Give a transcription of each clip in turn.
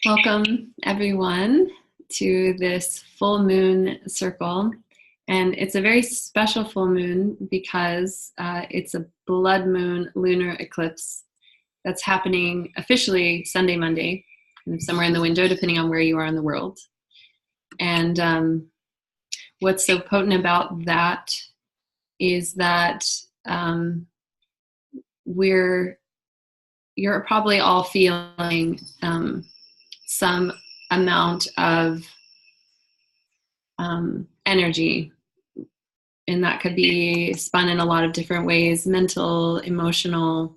Welcome, everyone, to this full moon circle. And it's a very special full moon because it's a blood moon lunar eclipse that's happening officially Sunday, Monday, somewhere in the window, depending on where you are in the world. And what's so potent about that is that you're probably all feeling some amount of energy, and that could be spun in a lot of different ways: mental, emotional,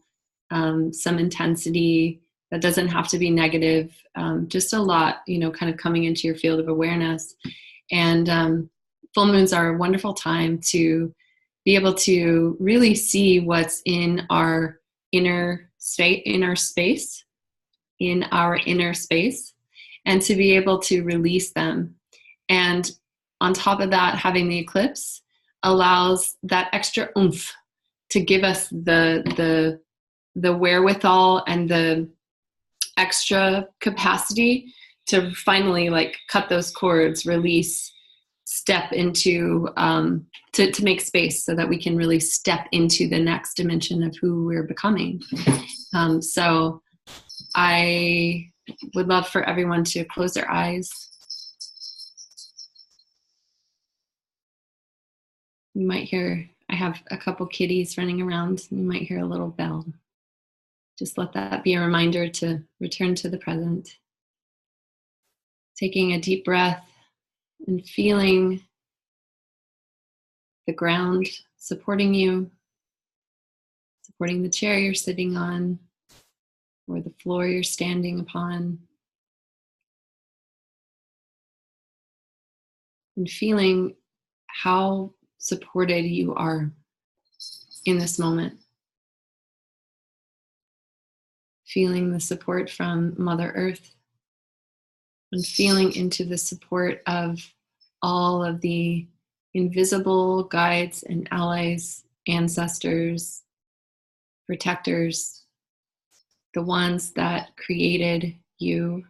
some intensity that doesn't have to be negative, just a lot, kind of coming into your field of awareness. And full moons are a wonderful time to be able to really see what's in our inner space, and to be able to release them. And on top of that, having the eclipse allows that extra oomph to give us the wherewithal and the extra capacity to finally cut those cords, release, step into, to make space so that we can really step into the next dimension of who we're becoming. So I would love for everyone to close their eyes. You might hear, I have a couple kitties running around. You might hear a little bell. Just let that be a reminder to return to the present. Taking a deep breath and feeling the ground supporting you, supporting the chair you're sitting on, or the floor you're standing upon. And feeling how supported you are in this moment. Feeling the support from Mother Earth, and feeling into the support of all of the invisible guides and allies, ancestors, protectors, the ones that created you,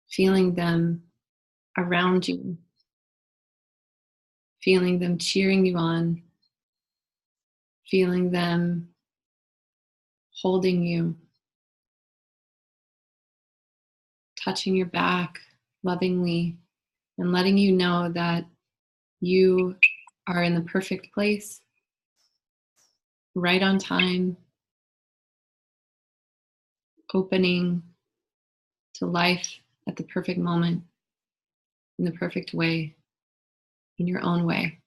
feeling them around you, feeling them cheering you on, feeling them holding you, touching your back lovingly, and letting you know that you are in the perfect place, right on time, opening to life at the perfect moment, in the perfect way, in your own way.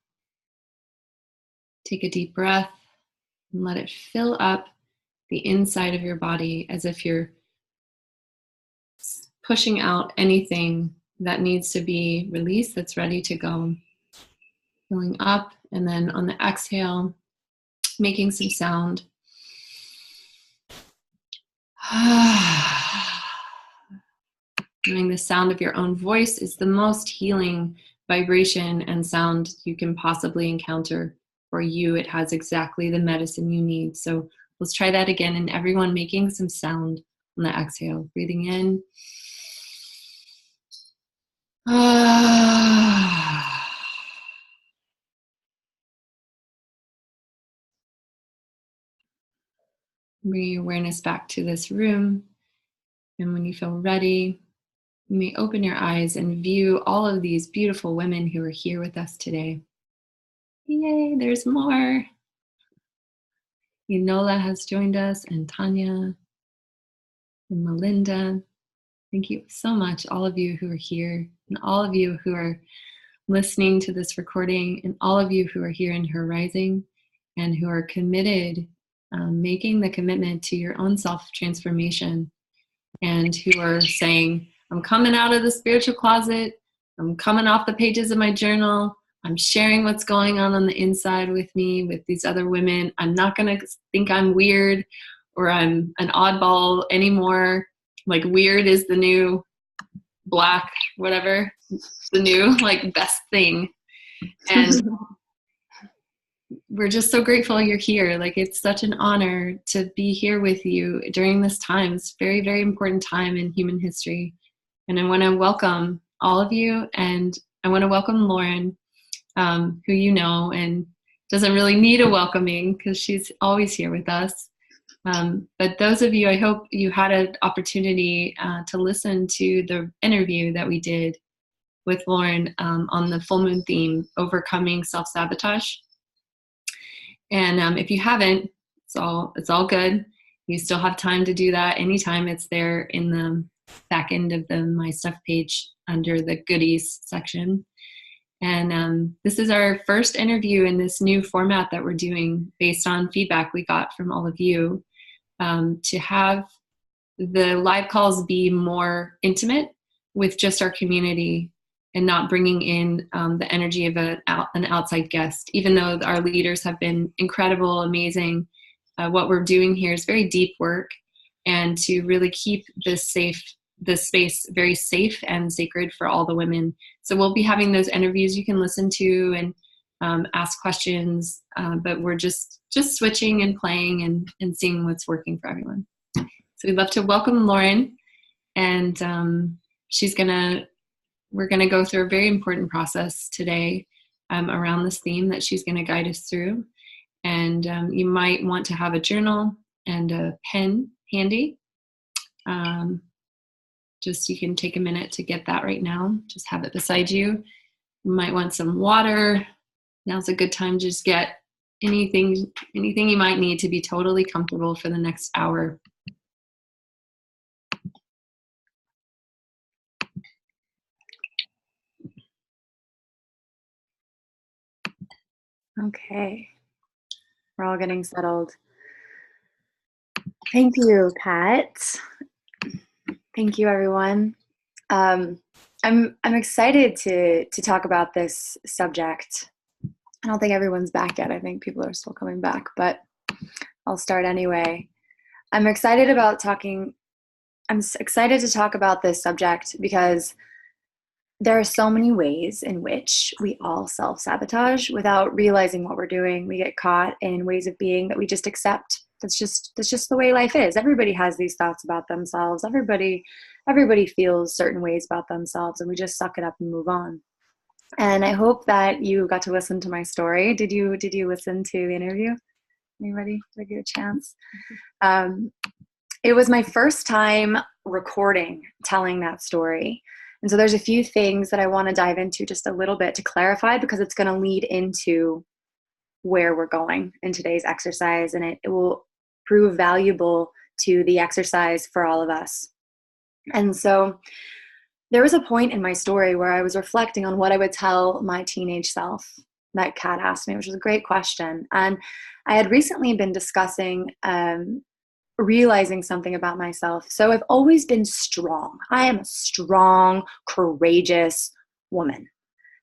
Take a deep breath and let it fill up the inside of your body as if you're pushing out anything that needs to be released, that's ready to go. Filling up, and then on the exhale, making some sound. Knowing the sound of your own voice is the most healing vibration and sound you can possibly encounter. For you, it has exactly the medicine you need. So let's try that again, and everyone making some sound on the exhale. Breathing in. Bring your awareness back to this room. And when you feel ready, you may open your eyes and view all of these beautiful women who are here with us today. Yay, there's more. Enola has joined us, and Tanya, and Melinda. Thank you so much, all of you who are here, and all of you who are listening to this recording, and all of you who are here in HerRISING and who are committed, making the commitment to your own self-transformation, and who are saying, I'm coming out of the spiritual closet, I'm coming off the pages of my journal, I'm sharing what's going on the inside with me, with these other women. I'm not going to think I'm weird or I'm an oddball anymore. Like, weird is the new black, whatever, the new best thing. And we're just so grateful you're here. Like, it's such an honor to be here with you during this time. It's a very, very important time in human history. And I want to welcome all of you, and I want to welcome Lauren, who you know and doesn't really need a welcoming because she's always here with us. But those of you, I hope you had an opportunity to listen to the interview that we did with Lauren on the full moon theme, overcoming self-sabotage. And if you haven't, it's all good. You still have time to do that anytime. It's there in the back end of the My Stuff page under the goodies section. And this is our first interview in this new format that we're doing based on feedback we got from all of you, to have the live calls be more intimate with just our community and not bringing in the energy of an outside guest. Even though our leaders have been incredible, amazing, what we're doing here is very deep work, and to really keep this space very safe and sacred for all the women. So we'll be having those interviews you can listen to and ask questions, but we're just switching and playing and seeing what's working for everyone. So we'd love to welcome Lauren, and we're gonna go through a very important process today around this theme that she's gonna guide us through. And you might want to have a journal and a pen handy. Just you can take a minute to get that right now. Just have it beside you. You might want some water. Now's a good time to just get anything you might need to be totally comfortable for the next hour. Okay, we're all getting settled. Thank you, Pat. Thank you, everyone. I'm excited to talk about this subject. I don't think everyone's back yet. I think people are still coming back, but I'll start anyway. I'm excited to talk about this subject because there are so many ways in which we all self-sabotage without realizing what we're doing. We get caught in ways of being that we just accept. That's just the way life is. Everybody has these thoughts about themselves. Everybody feels certain ways about themselves, and we just suck it up and move on. And I hope that you got to listen to my story. Did you listen to the interview? Anybody? Did I get a chance? It was my first time recording, telling that story. And so there's a few things that I want to dive into just a little bit to clarify, because it's going to lead into where we're going in today's exercise, and it will prove valuable to the exercise for all of us. And so there was a point in my story where I was reflecting on what I would tell my teenage self. That Kat asked me, which was a great question. And I had recently been discussing realizing something about myself. So I've always been strong. I am a strong, courageous woman.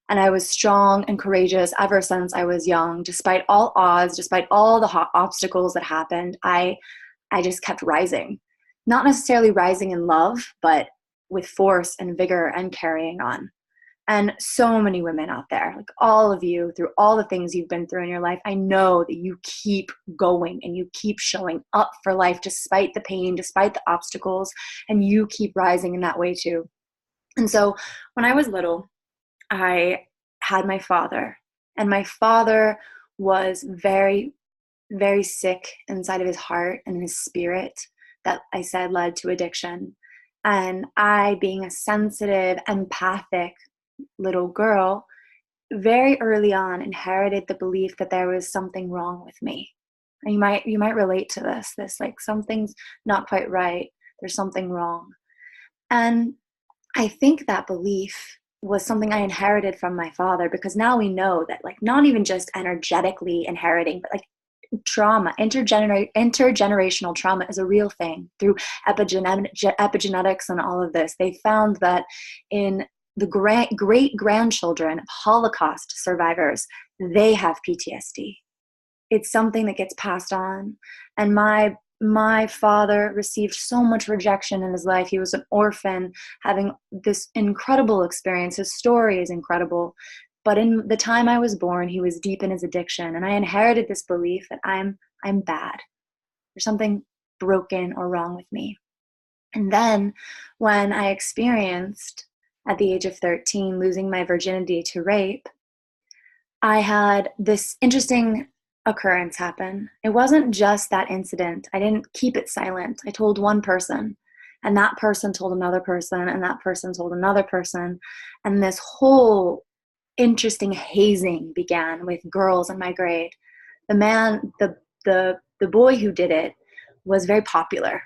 And I was strong and courageous ever since I was young. Despite all odds, despite all the obstacles that happened, I just kept rising. Not necessarily rising in love, but with force and vigor and carrying on. And so many women out there, like all of you, through all the things you've been through in your life, I know that you keep going and you keep showing up for life despite the pain, despite the obstacles, and you keep rising in that way too. And so when I was little, I had my father, and my father was very, very sick inside of his heart and his spirit, that I said led to addiction. And I, being a sensitive, empathic little girl, very early on inherited the belief that there was something wrong with me. And you might relate to this like something's not quite right, there's something wrong. And I think that belief was something I inherited from my father, because now we know that, like, not even just energetically inheriting, but like trauma, intergenerational trauma is a real thing. Through epigenetics and all of this, they found that in the great-grandchildren of Holocaust survivors, they have PTSD. It's something that gets passed on. And my father received so much rejection in his life. He was an orphan, having this incredible experience. His story is incredible. But in the time I was born, he was deep in his addiction, and I inherited this belief that I'm bad. There's something broken or wrong with me. And then when I experienced, at the age of 13, losing my virginity to rape, I had this interesting occurrence happen. It wasn't just that incident. I didn't keep it silent. I told one person, and that person told another person, and that person told another person. And this whole interesting hazing began with girls in my grade. The boy who did it was very popular.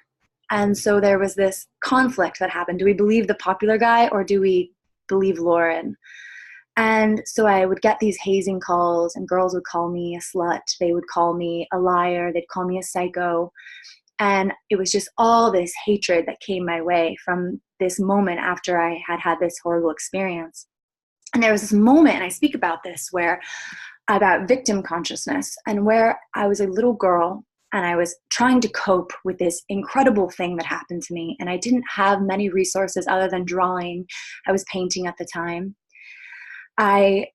And so there was this conflict that happened. Do we believe the popular guy or do we believe Lauren? And so I would get these hazing calls, and girls would call me a slut. They would call me a liar. They'd call me a psycho. And it was just all this hatred that came my way from this moment after I had had this horrible experience. And there was this moment, and I speak about this, about victim consciousness, and where I was a little girl and I was trying to cope with this incredible thing that happened to me. And I didn't have many resources other than drawing. I was painting at the time. I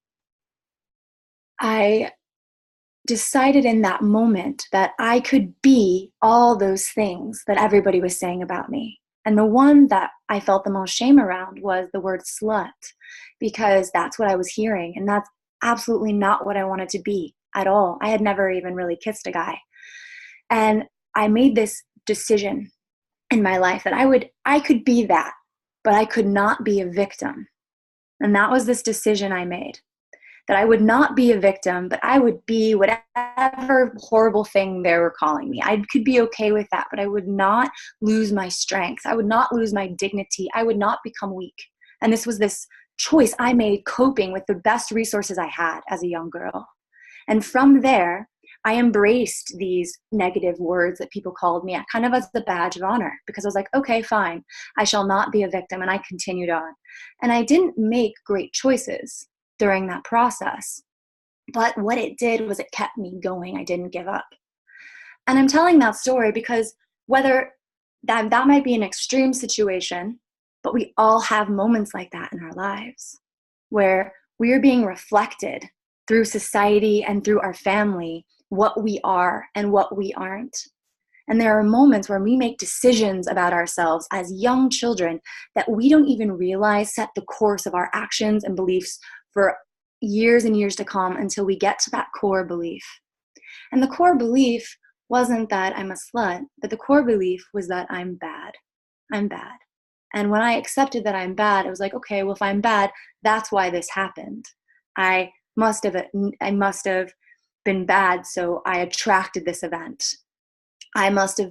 decided in that moment that I could be all those things that everybody was saying about me. And the one that I felt the most shame around was the word slut, because that's what I was hearing. And that's absolutely not what I wanted to be at all. I had never even really kissed a guy. And I made this decision in my life that I could be that, but I could not be a victim. And that was this decision I made, that I would not be a victim, but I would be whatever horrible thing they were calling me. I could be okay with that, but I would not lose my strength. I would not lose my dignity. I would not become weak. And this was this choice I made, coping with the best resources I had as a young girl. And from there, I embraced these negative words that people called me kind of as the badge of honor, because I was like, okay, fine, I shall not be a victim. And I continued on. And I didn't make great choices during that process. But what it did was it kept me going. I didn't give up. And I'm telling that story because whether that might be an extreme situation, but we all have moments like that in our lives where we are being reflected through society and through our family what we are and what we aren't. And there are moments where we make decisions about ourselves as young children that we don't even realize set the course of our actions and beliefs for years and years to come until we get to that core belief. And the core belief wasn't that I'm a slut, but the core belief was that I'm bad. I'm bad. And when I accepted that I'm bad, I was like, okay, well, if I'm bad, that's why this happened. I must have been bad, so I attracted this event. I must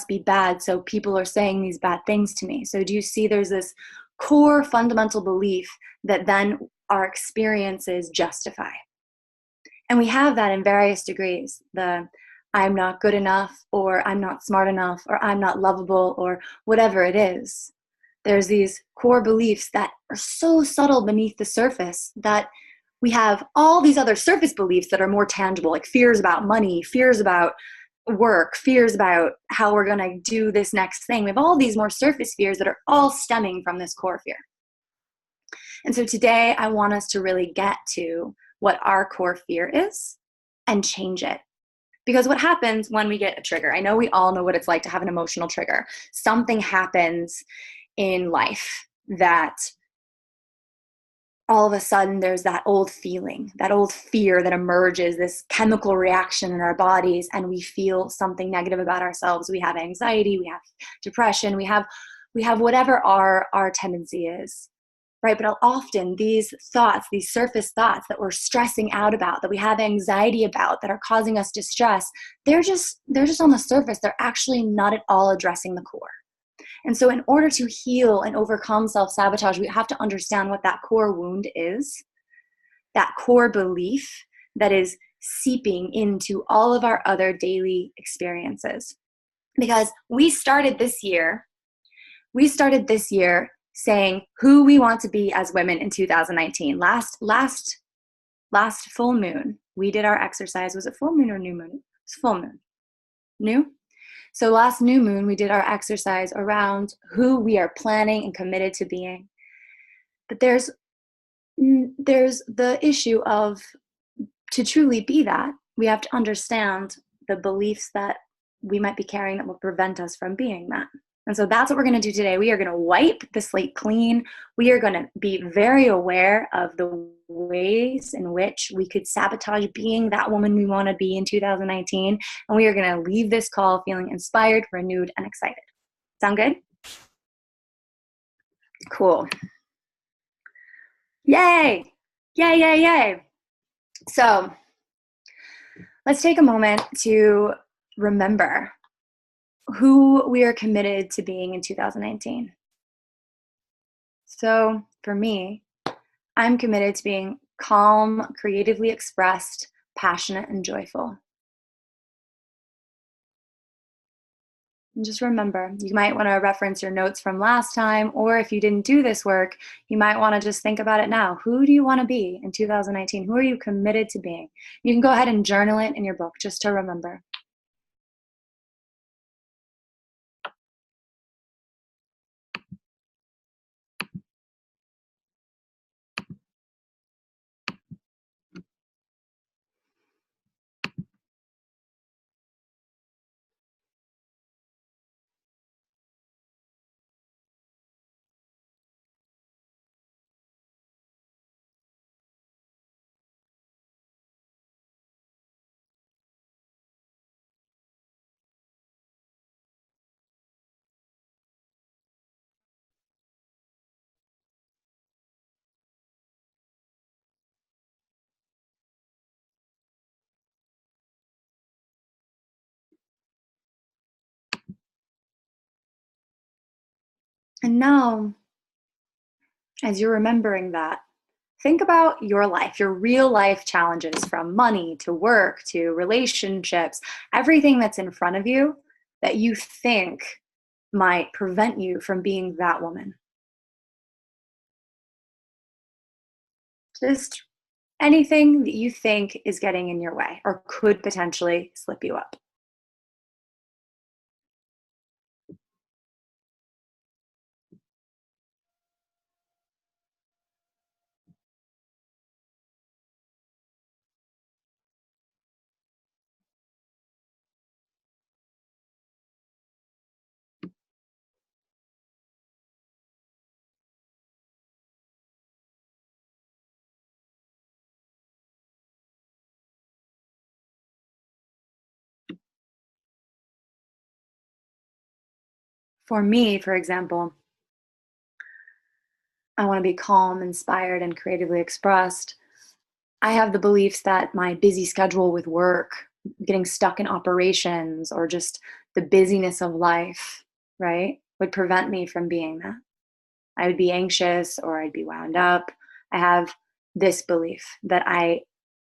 be bad, so people are saying these bad things to me. So do you see there's this core fundamental belief that then our experiences justify? And we have that in various degrees. The I'm not good enough, or I'm not smart enough, or I'm not lovable, or whatever it is. There's these core beliefs that are so subtle beneath the surface that we have all these other surface beliefs that are more tangible, like fears about money, fears about work, fears about how we're going to do this next thing. We have all these more surface fears that are all stemming from this core fear. And so today I want us to really get to what our core fear is and change it. Because what happens when we get a trigger, I know we all know what it's like to have an emotional trigger. Something happens in life that all of a sudden there's that old feeling, that old fear that emerges, this chemical reaction in our bodies, and we feel something negative about ourselves. We have anxiety, we have depression, we have whatever our tendency is, right? But often these thoughts, these surface thoughts that we're stressing out about, that we have anxiety about, that are causing us distress, they're just on the surface. They're actually not at all addressing the core. And so in order to heal and overcome self-sabotage, we have to understand what that core wound is, that core belief that is seeping into all of our other daily experiences. Because we started this year saying who we want to be as women in 2019. Last full moon, we did our exercise. Was it full moon or new moon? It's full moon. New? So last new moon, we did our exercise around who we are planning and committed to being. But there's There's the issue of, to truly be that, we have to understand the beliefs that we might be carrying that will prevent us from being that. And so that's what we're going to do today. We are going to wipe the slate clean. We are going to be very aware of the ways in which we could sabotage being that woman we want to be in 2019. And we are going to leave this call feeling inspired, renewed, and excited. Sound good? Cool. Yay! Yay, yay, yay. So let's take a moment to remember who we are committed to being in 2019. So for me, I'm committed to being calm, creatively expressed, passionate, and joyful. And just remember, you might want to reference your notes from last time, or if you didn't do this work, you might want to just think about it now. Who do you want to be in 2019? Who are you committed to being? You can go ahead and journal it in your book just to remember. And now, as you're remembering that, think about your life, your real life challenges, from money to work to relationships, everything that's in front of you that you think might prevent you from being that woman. Just anything that you think is getting in your way or could potentially slip you up. For me, for example, I want to be calm, inspired, and creatively expressed. I have the beliefs that my busy schedule with work, getting stuck in operations, or just the busyness of life, right, would prevent me from being that. I would be anxious or I'd be wound up. I have this belief that I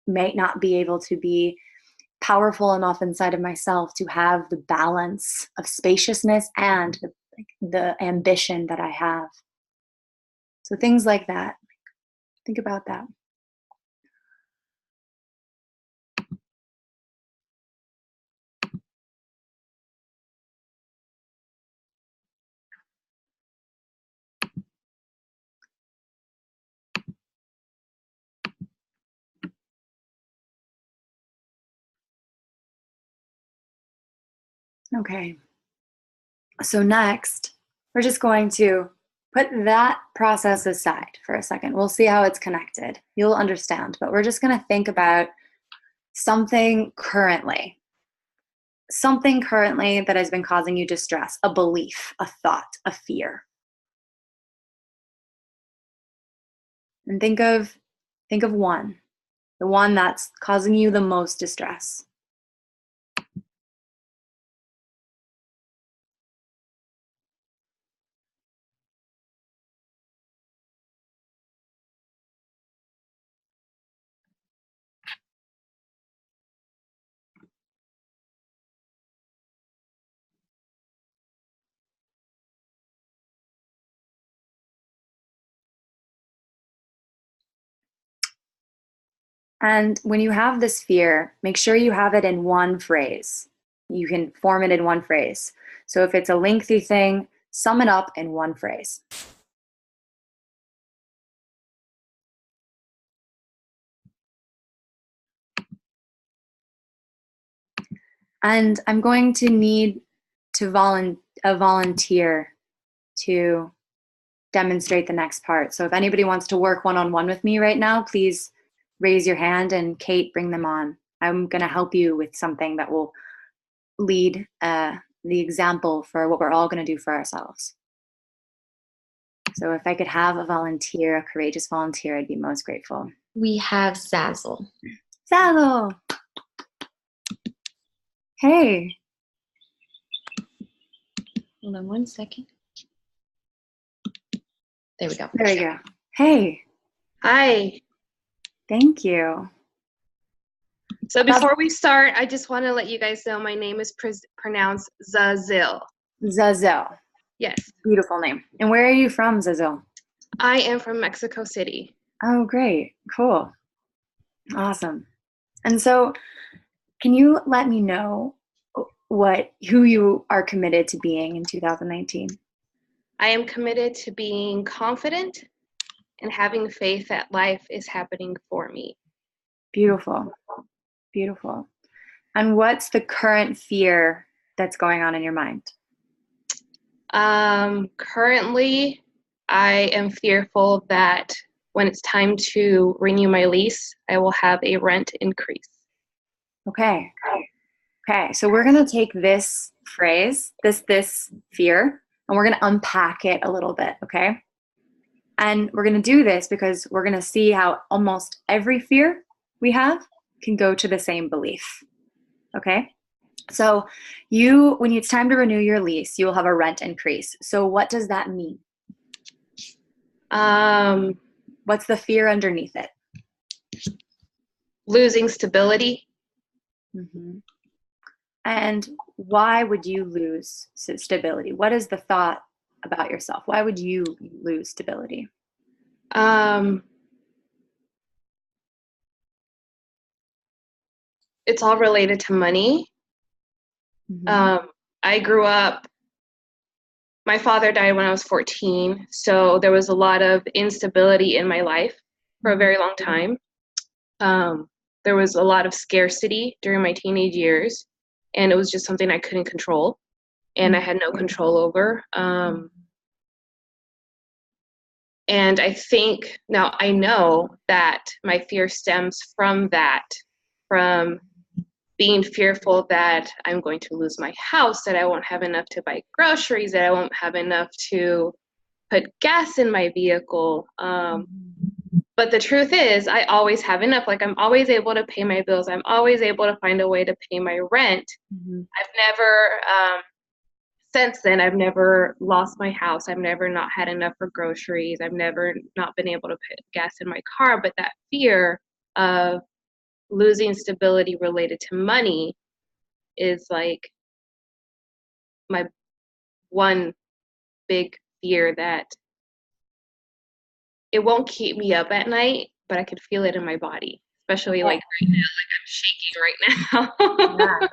might not be able to be powerful enough inside of myself to have the balance of spaciousness and the ambition that I have. So things like that. Think about that. Okay. So next, we're just going to put that process aside for a second. We'll see how it's connected. You'll understand, but we're just going to think about something currently. Something currently that has been causing you distress, a belief, a thought, a fear. And think of one, the one that's causing you the most distress. And when you have this fear, make sure you have it in one phrase. You can form it in one phrase. So if it's a lengthy thing, sum it up in one phrase. And I'm going to need a volunteer to demonstrate the next part. So if anybody wants to work one-on-one with me right now, please raise your hand and Kate, bring them on. I'm going to help you with something that will lead the example for what we're all going to do for ourselves. So if I could have a volunteer, a courageous volunteer, I'd be most grateful. We have Zazzle. Zazzle! Hey. Hold on one second. There we go. There we go. Hey. Hi. Thank you. So before we start, I just want to let you guys know my name is pronounced Zazil. Zazzle. Yes. Beautiful name. And where are you from, Zazzle? I am from Mexico City. Oh, great. Cool. Awesome. And so can you let me know who you are committed to being in 2019? I am committed to being confident and having faith that life is happening for me. Beautiful. Beautiful. And what's the current fear that's going on in your mind? Currently, I am fearful that when it's time to renew my lease, I will have a rent increase. Okay. Okay. So we're going to take this phrase, this fear, and we're going to unpack it a little bit. Okay. And we're going to do this because we're going to see how almost every fear we have can go to the same belief. Okay. So when it's time to renew your lease, you will have a rent increase. So what does that mean? What's the fear underneath it? Losing stability. Mm-hmm. And why would you lose stability? What is the thought about yourself? Why would you lose stability? It's all related to money. Mm-hmm. I grew up, my father died when I was 14, so there was a lot of instability in my life for a very long time. There was a lot of scarcity during my teenage years, and it was just something I couldn't control, and I had no control over. And I think, now I know that my fear stems from that, from being fearful that I'm going to lose my house, that I won't have enough to buy groceries, that I won't have enough to put gas in my vehicle. But the truth is, I always have enough. Like, I'm always able to pay my bills. I'm always able to find a way to pay my rent. Mm-hmm. I've never, since then, I've never lost my house. I've never not had enough for groceries. I've never not been able to put gas in my car. But that fear of losing stability related to money is like my one big fear, that it won't keep me up at night, but I could feel it in my body, especially like right now, like I'm shaking right now.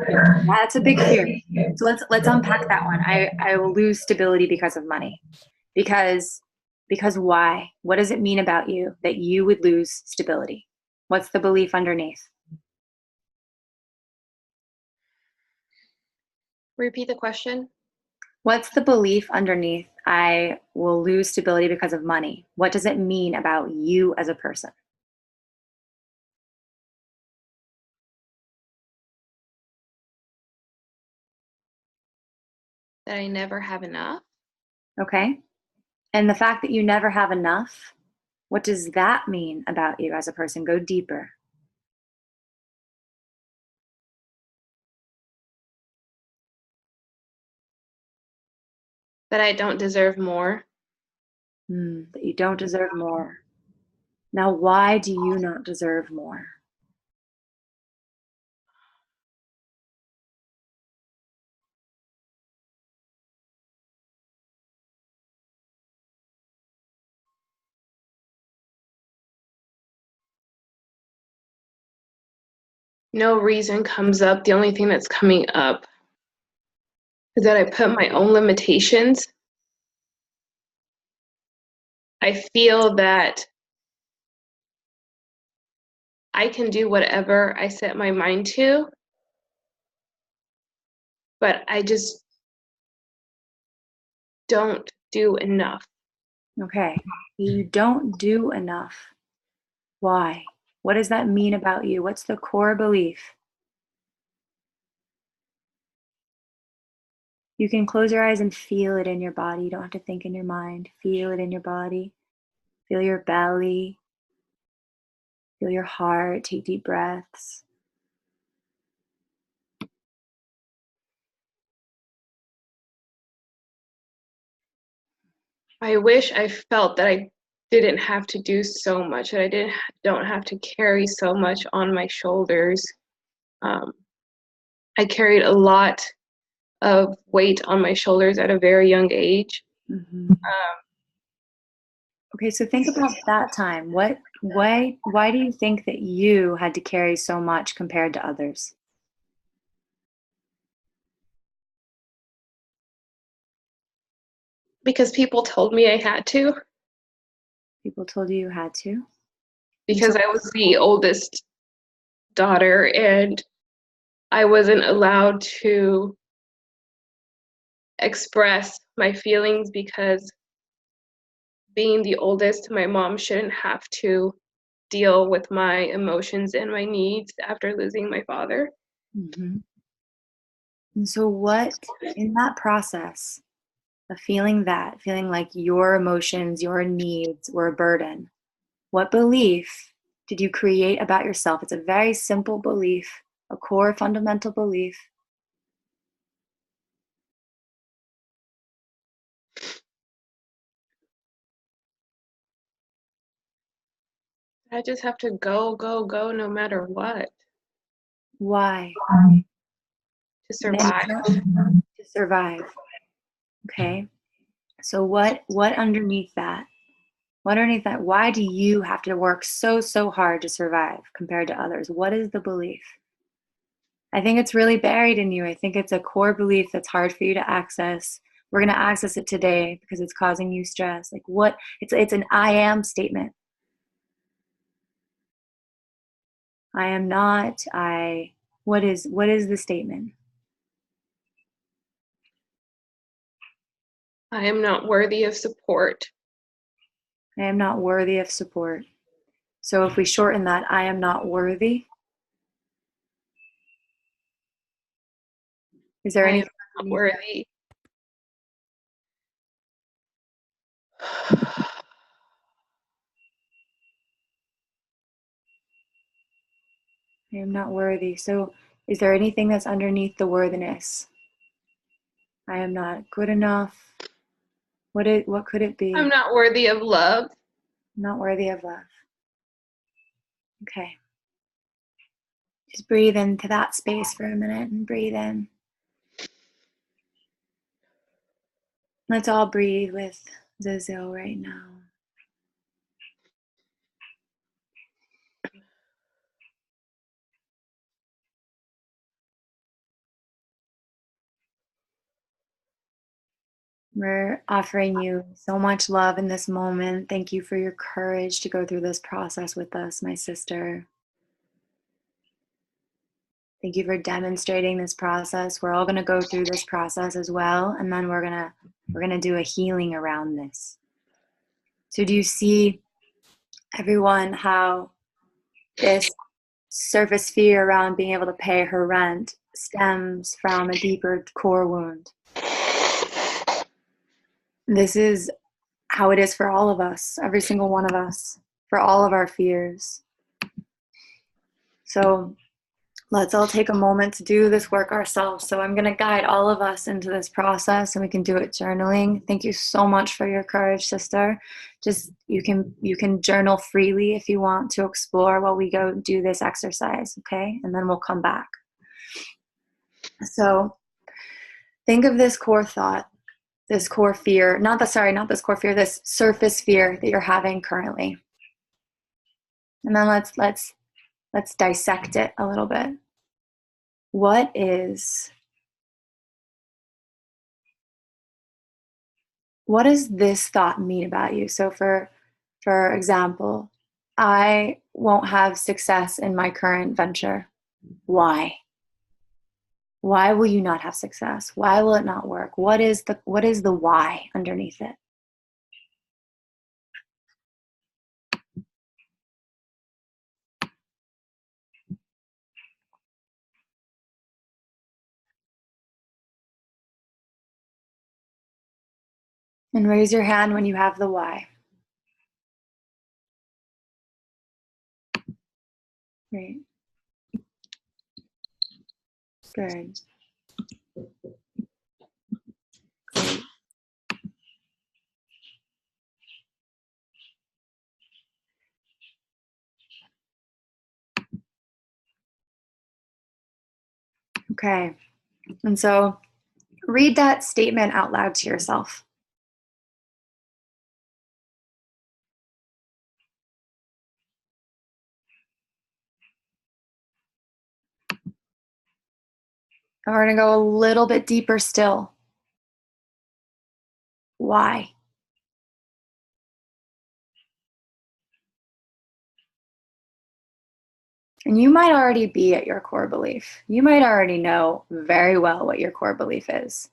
Yeah, that's a big fear. So let's unpack that one. I will lose stability because of money. Because why? What does it mean about you that you would lose stability? What's the belief underneath? Repeat the question. What's the belief underneath I will lose stability because of money? What does it mean about you as a person? That I never have enough. Okay. And the fact that you never have enough, what does that mean about you as a person? Go deeper. That I don't deserve more. That you don't deserve more. Now, why do you not deserve more? No reason comes up. The only thing that's coming up is that I put my own limitations. I feel that I can do whatever I set my mind to, but I just don't do enough. Okay. You don't do enough. Why? What does that mean about you? What's the core belief? You can close your eyes and feel it in your body. You don't have to think in your mind. Feel it in your body. Feel your belly. Feel your heart. Take deep breaths. I wish I felt that I didn't have to do so much, that I don't have to carry so much on my shoulders. I carried a lot of weight on my shoulders at a very young age. Mm-hmm. Okay, so think about that time. Why do you think that you had to carry so much compared to others? Because people told me I had to, People told you had to? because I was the oldest daughter and I wasn't allowed to express my feelings because being the oldest, my mom shouldn't have to deal with my emotions and my needs after losing my father. Mm-hmm. And so what, in that process of feeling like your emotions, your needs were a burden, what belief did you create about yourself? It's a very simple belief, a core fundamental belief. I just have to go, go, go no matter what Why? to survive. To survive. Okay. So what underneath that? What underneath that? Why do you have to work so hard to survive compared to others? What is the belief? I think it's really buried in you. I think it's a core belief that's hard for you to access. We're going to access it today because it's causing you stress. Like what? It's an I am statement. I am not. What is the statement? I am not worthy of support. I am not worthy of support. So if we shorten that, I am not worthy. Is there I am anything not worthy. I am not worthy. So is there anything that's underneath the worthiness? I am not good enough. What could it be? I'm not worthy of love. I'm not worthy of love. Okay. Just breathe into that space for a minute and breathe in. Let's all breathe with Zozo right now. We're offering you so much love in this moment. Thank you for your courage to go through this process with us, my sister. Thank you for demonstrating this process. We're all going to go through this process as well, and then we're going to do a healing around this. So do you see, everyone, how this surface fear around being able to pay her rent stems from a deeper core wound? This is how it is for all of us, every single one of us, for all of our fears. So let's all take a moment to do this work ourselves. So I'm going to guide all of us into this process, and we can do it journaling. Thank you so much for your courage, sister. Just you can journal freely if you want to explore while we go do this exercise, okay? And then we'll come back. So think of this core thought, this core fear, not this core fear, this surface fear that you're having currently. And then let's dissect it a little bit. What does this thought mean about you? So for example, I won't have success in my current venture. Why? Why will you not have success? Why will it not work? What is the why underneath it? And raise your hand when you have the why. Great. Good. Great. Okay. And so read that statement out loud to yourself. And we're going to go a little bit deeper still. Why? And you might already be at your core belief. You might already know very well what your core belief is.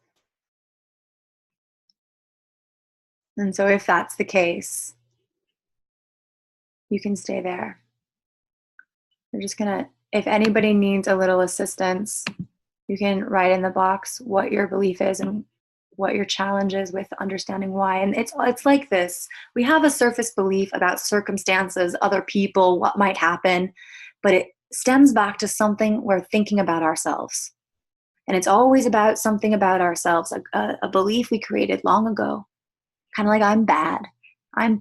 And so if that's the case, you can stay there. We're just going to, if anybody needs a little assistance, you can write in the box what your belief is and what your challenge is with understanding why. And it's like this. We have a surface belief about circumstances, other people, what might happen, but it stems back to something we're thinking about ourselves. And it's always about something about ourselves, a belief we created long ago. Kind of like, I'm bad, I'm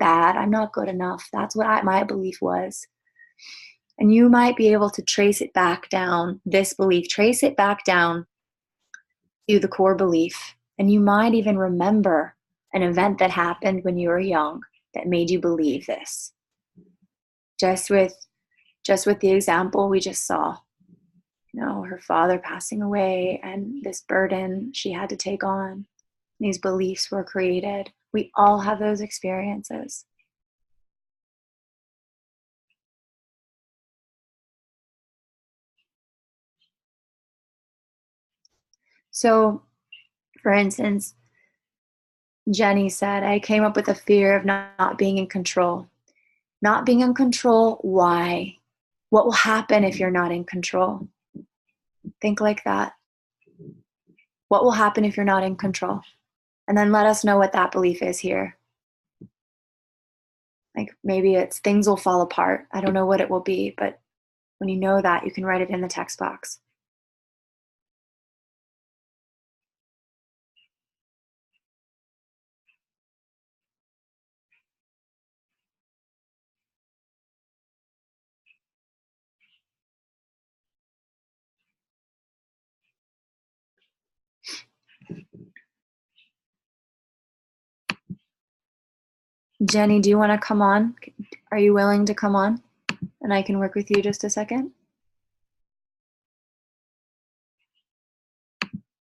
not good enough. That's what my belief was. And you might be able to trace it back down, this belief, trace it back down to the core belief. And you might even remember an event that happened when you were young that made you believe this. Just with the example we just saw. You know, her father passing away and this burden she had to take on. These beliefs were created. We all have those experiences. So, for instance, Jenny said, I came up with a fear of not being in control. Not being in control, why? What will happen if you're not in control? Think like that. What will happen if you're not in control? And then let us know what that belief is here. Like maybe it's things will fall apart. I don't know what it will be, but when you know that, you can write it in the text box. Jenny, do you want to come on? Are you willing to come on? And I can work with you just a second.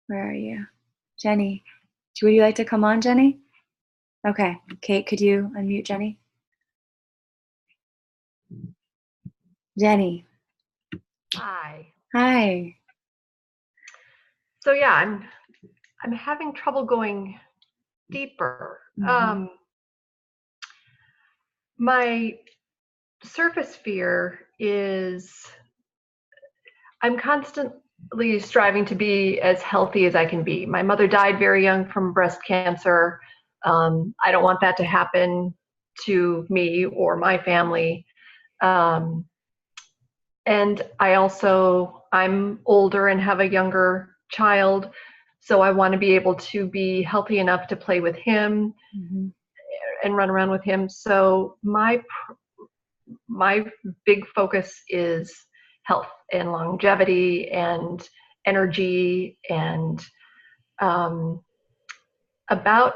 Where are you? Jenny, would you like to come on, Jenny? Okay. Kate, could you unmute Jenny? Jenny. Hi. Hi. So yeah, I'm having trouble going deeper. Mm-hmm. My surface fear is I'm constantly striving to be as healthy as I can be. My mother died very young from breast cancer. I don't want that to happen to me or my family. And I'm older and have a younger child, so I want to be able to be healthy enough to play with him Mm-hmm. and run around with him. So my big focus is health and longevity and energy, and about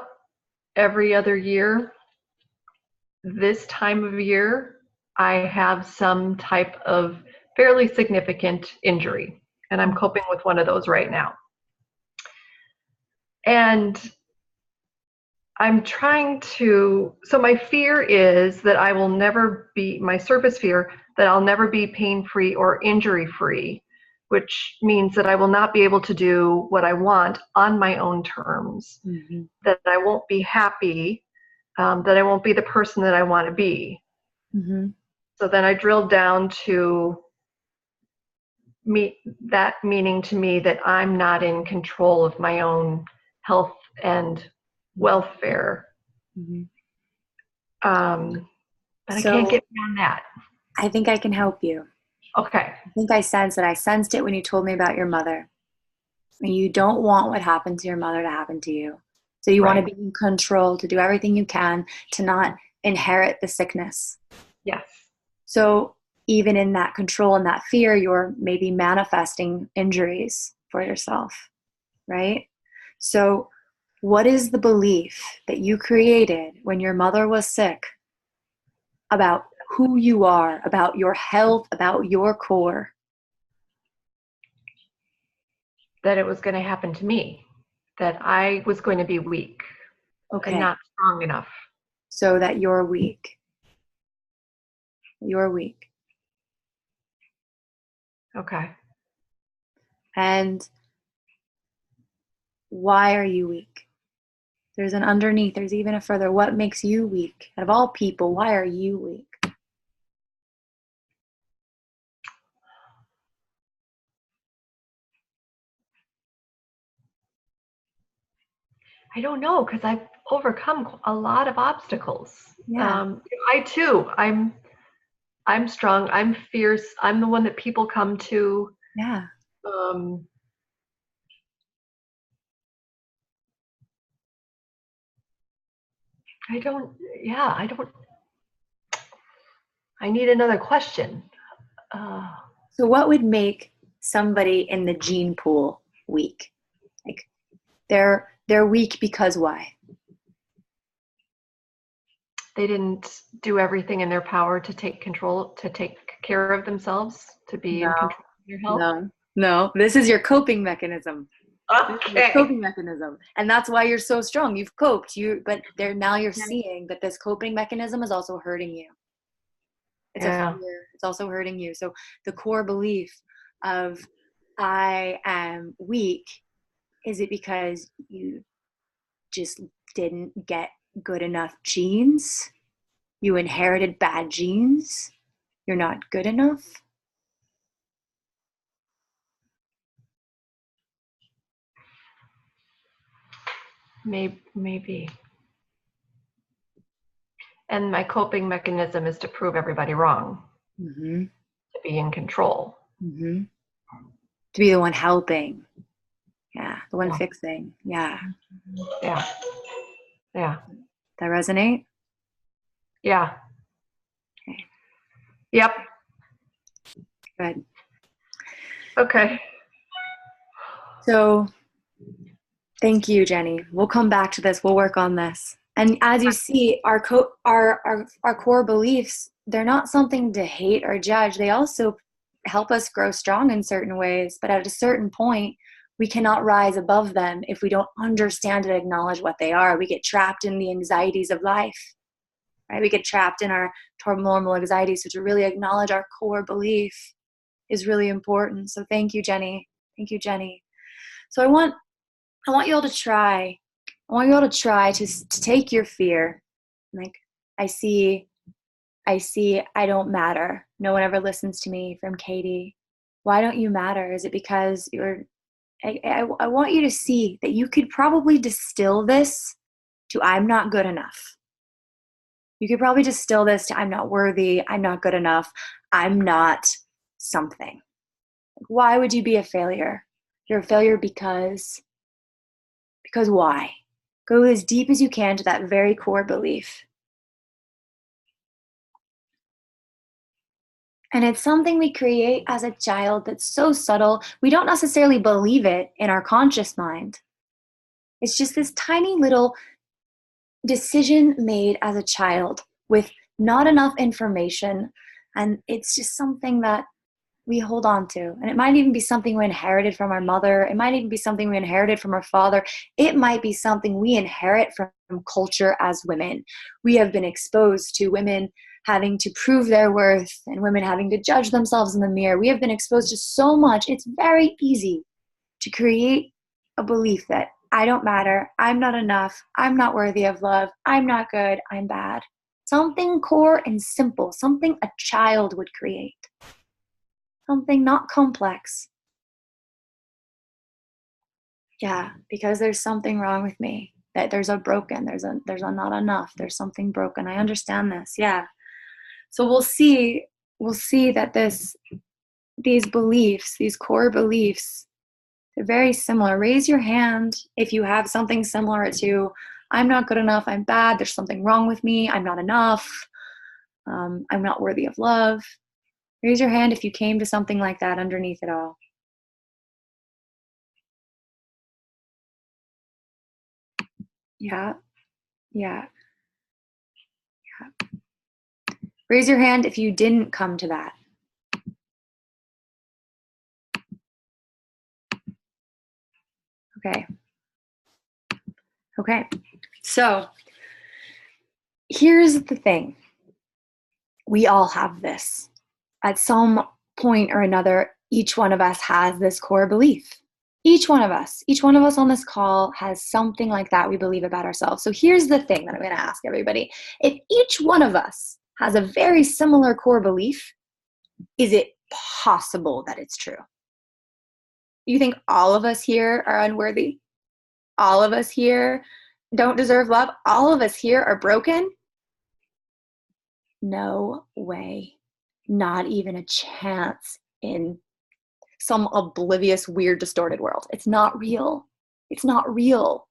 every other year, this time of year, I have some type of fairly significant injury, and I'm coping with one of those right now. And I'm so my fear is that my surface fear, that I'll never be pain-free or injury-free which means that I will not be able to do what I want on my own terms, that I won't be happy, that I won't be the person that I want to be. So then I drilled down to that meaning to me that I'm not in control of my own health and welfare. But I can't get beyond that. I think I can help you. Okay. I think I sensed it when you told me about your mother. And you don't want what happened to your mother to happen to you. So you want to be in control, to do everything you can to not inherit the sickness. Yes. So even in that control and that fear, you're maybe manifesting injuries for yourself, right? So what is the belief that you created when your mother was sick about who you are, about your health, about your core? That it was going to happen to me, that I was going to be weak and not strong enough. So that you're weak. You're weak. Okay. And why are you weak? There's an underneath, there's even a further. What makes you weak? Out of all people, why are you weak? I don't know, because I've overcome a lot of obstacles. Yeah. I too, I'm strong. I'm fierce. I'm the one that people come to. Yeah. I need another question. So what would make somebody in the gene pool weak? Like they're weak because why? They didn't do everything in their power to take care of themselves, to be in control of their health. No. This is your coping mechanism. Okay. Coping mechanism, and that's why you're so strong. You've coped. But now you're seeing that this coping mechanism is also hurting you. It's a fear. It's also hurting you. So the core belief of I am weak, is it because you just didn't get good enough genes? You inherited bad genes? You're not good enough? Maybe. And my coping mechanism is to prove everybody wrong, to be in control. To be the one helping. Yeah, the one fixing. Yeah. Yeah. That resonate? Yeah. Okay. Yep. Good. Okay. So thank you, Jenny. We'll come back to this. We'll work on this. And as you see, our core beliefs, they're not something to hate or judge. They also help us grow strong in certain ways. But at a certain point, we cannot rise above them if we don't understand and acknowledge what they are. We get trapped in the anxieties of life, right? We get trapped in our normal anxieties. So to really acknowledge our core belief is really important. So thank you, Jenny. Thank you, Jenny. So I want you all to try. I want you all to try to take your fear. Like, I see I don't matter. No one ever listens to me, from Katie. Why don't you matter? Is it because I want you to see that you could probably distill this to I'm not good enough. You could probably distill this to I'm not worthy, I'm not good enough, I'm not something. Why would you be a failure? You're a failure because why? Go as deep as you can to that very core belief. And it's something we create as a child that's so subtle, we don't necessarily believe it in our conscious mind. It's just this tiny little decision made as a child with not enough information. And it's just something that we hold on to. And it might even be something we inherited from our mother. It might even be something we inherited from our father. It might be something we inherit from culture as women. We have been exposed to women having to prove their worth and women having to judge themselves in the mirror. We have been exposed to so much. It's very easy to create a belief that I don't matter, I'm not enough, I'm not worthy of love, I'm not good, I'm bad. Something core and simple, something a child would create. Something not complex. Yeah, because there's something wrong with me. That there's a broken, there's a not enough, there's something broken. I understand this. Yeah. So we'll see that these beliefs, these core beliefs, they're very similar. Raise your hand if you have something similar to I'm not good enough, I'm bad, there's something wrong with me, I'm not enough, I'm not worthy of love. Raise your hand if you came to something like that underneath it all. Yeah. Yeah. Yeah. Raise your hand if you didn't come to that. Okay. Okay. So here's the thing. We all have this. At some point or another, each one of us has this core belief. Each one of us on this call has something like that we believe about ourselves. So here's the thing that I'm going to ask everybody. If each one of us has a very similar core belief, is it possible that it's true? You think all of us here are unworthy? All of us here don't deserve love? All of us here are broken? No way. Not even a chance in some oblivious, weird, distorted world. It's not real. It's not real.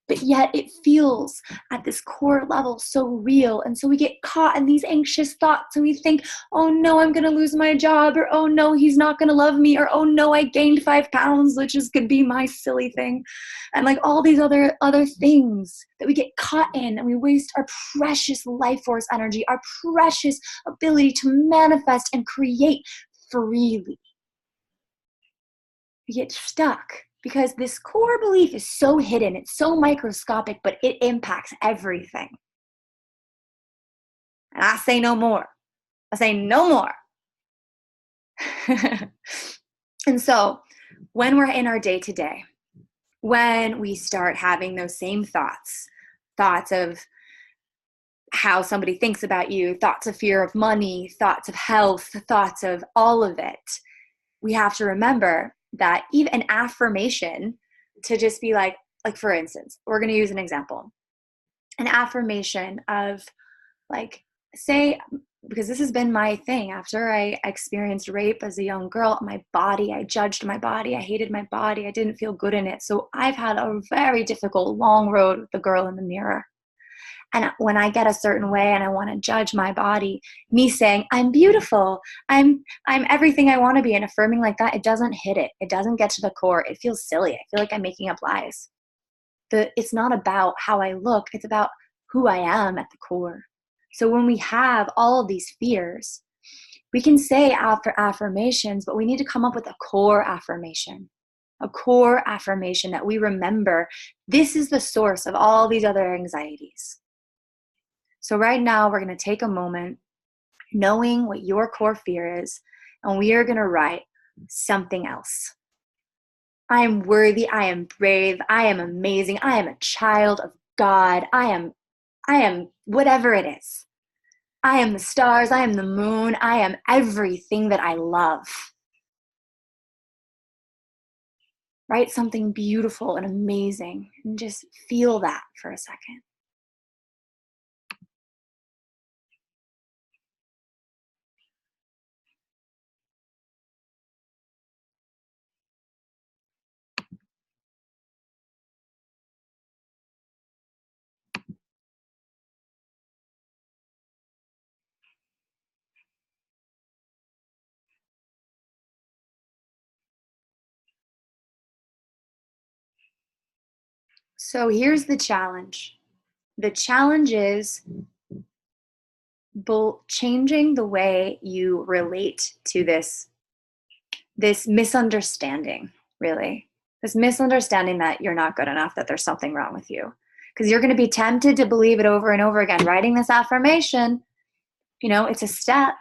But yet it feels at this core level so real. And so we get caught in these anxious thoughts and we think, oh no, I'm going to lose my job, or oh no, he's not going to love me, or oh no, I gained 5 pounds, which is could be my silly thing. And like all these other things that we get caught in, and we waste our precious life force energy, our precious ability to manifest and create freely. We get stuck because this core belief is so hidden, it's so microscopic, but it impacts everything. And I say no more. I say no more. And so when we're in our day-to-day, when we start having those same thoughts of how somebody thinks about you, thoughts of fear of money, thoughts of health, thoughts of all of it, we have to remember that even an affirmation to just be like for instance, we're going to use an example, an affirmation of like, say, because this has been my thing after I experienced rape as a young girl, my body, I judged my body, I hated my body, I didn't feel good in it. So I've had a very difficult, long road with the girl in the mirror. And when I get a certain way and I want to judge my body, me saying, I'm beautiful, I'm everything I want to be, and affirming like that, it doesn't hit it. It doesn't get to the core. It feels silly. I feel like I'm making up lies. It's not about how I look. It's about who I am at the core. So when we have all of these fears, we can say after affirmations, but we need to come up with a core affirmation. A core affirmation that we remember this is the source of all these other anxieties. So right now, we're going to take a moment knowing what your core fear is, and we are going to write something else. I am worthy. I am brave. I am amazing. I am a child of God. I am whatever it is. I am the stars. I am the moon. I am everything that I love. Write something beautiful and amazing, and just feel that for a second. So here's the challenge. The challenge is changing the way you relate to this misunderstanding, really. This misunderstanding that you're not good enough, that there's something wrong with you. Because you're going to be tempted to believe it over and over again. Writing this affirmation, It's a step.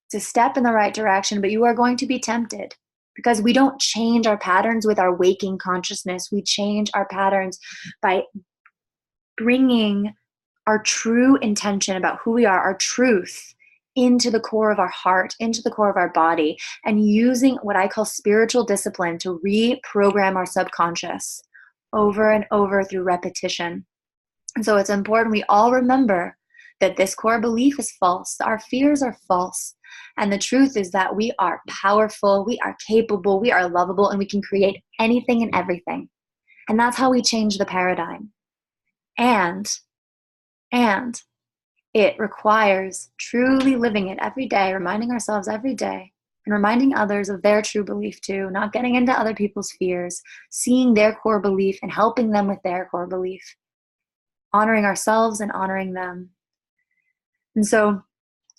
It's a step in the right direction, but you are going to be tempted because we don't change our patterns with our waking consciousness. We change our patterns by bringing our true intention about who we are, our truth, into the core of our heart, into the core of our body, and using what I call spiritual discipline to reprogram our subconscious over and over through repetition. And so it's important we all remember that this core belief is false. Our fears are false. And the truth is that we are powerful, we are capable, we are lovable, and we can create anything and everything. And that's how we change the paradigm. And it requires truly living it every day, reminding ourselves every day, and reminding others of their true belief too, not getting into other people's fears, seeing their core belief and helping them with their core belief, honoring ourselves and honoring them. And so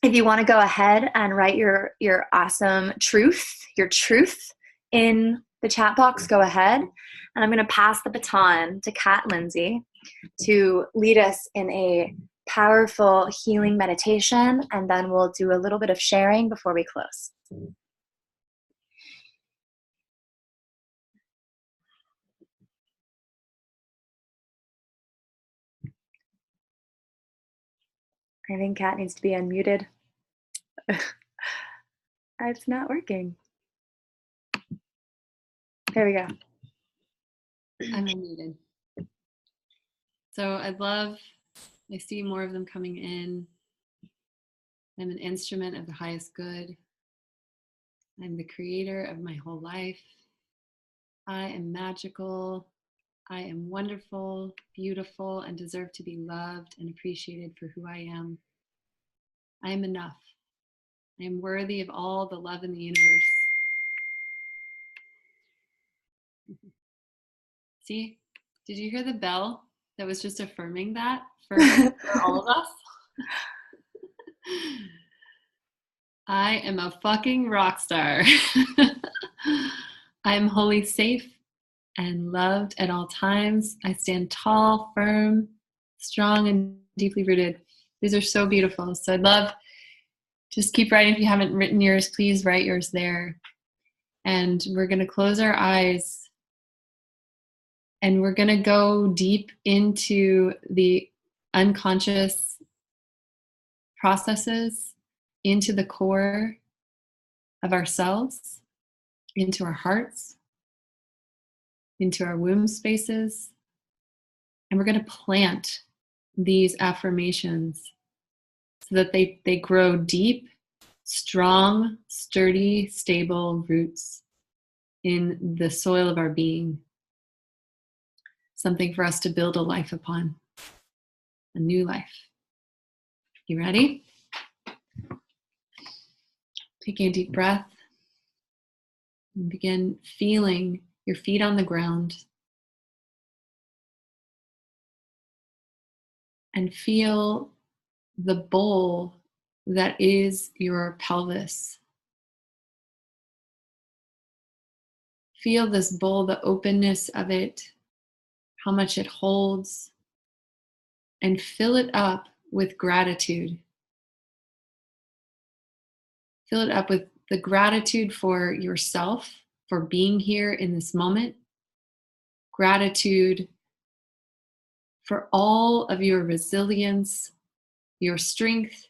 if you want to go ahead and write your awesome truth, your truth in the chat box, go ahead. And I'm going to pass the baton to Kat Lindsay to lead us in a powerful healing meditation, and then we'll do a little bit of sharing before we close. I think Kat needs to be unmuted. It's not working. There we go. I'm unmuted. So I see more of them coming in. I'm an instrument of the highest good. I'm the creator of my whole life. I am magical. I am wonderful, beautiful, and deserve to be loved and appreciated for who I am. I am enough. I am worthy of all the love in the universe. See, did you hear the bell that was just affirming that for all of us? I am a fucking rock star. I am wholly safe and loved at all times. I stand tall, firm, strong, and deeply rooted. These are so beautiful. So I'd love, just keep writing. If you haven't written yours, please write yours there. And we're going to close our eyes and we're going to go deep into the unconscious processes, into the core of ourselves, into our hearts, into our womb spaces. And we're going to plant these affirmations so that they grow deep, strong, sturdy, stable roots in the soil of our being. Something for us to build a life upon, a new life. You ready? Taking a deep breath and begin feeling your feet on the ground. And feel the bowl that is your pelvis. Feel this bowl, the openness of it, how much it holds, and fill it up with gratitude. Fill it up with the gratitude for yourself, for being here in this moment. Gratitude for all of your resilience, your strength,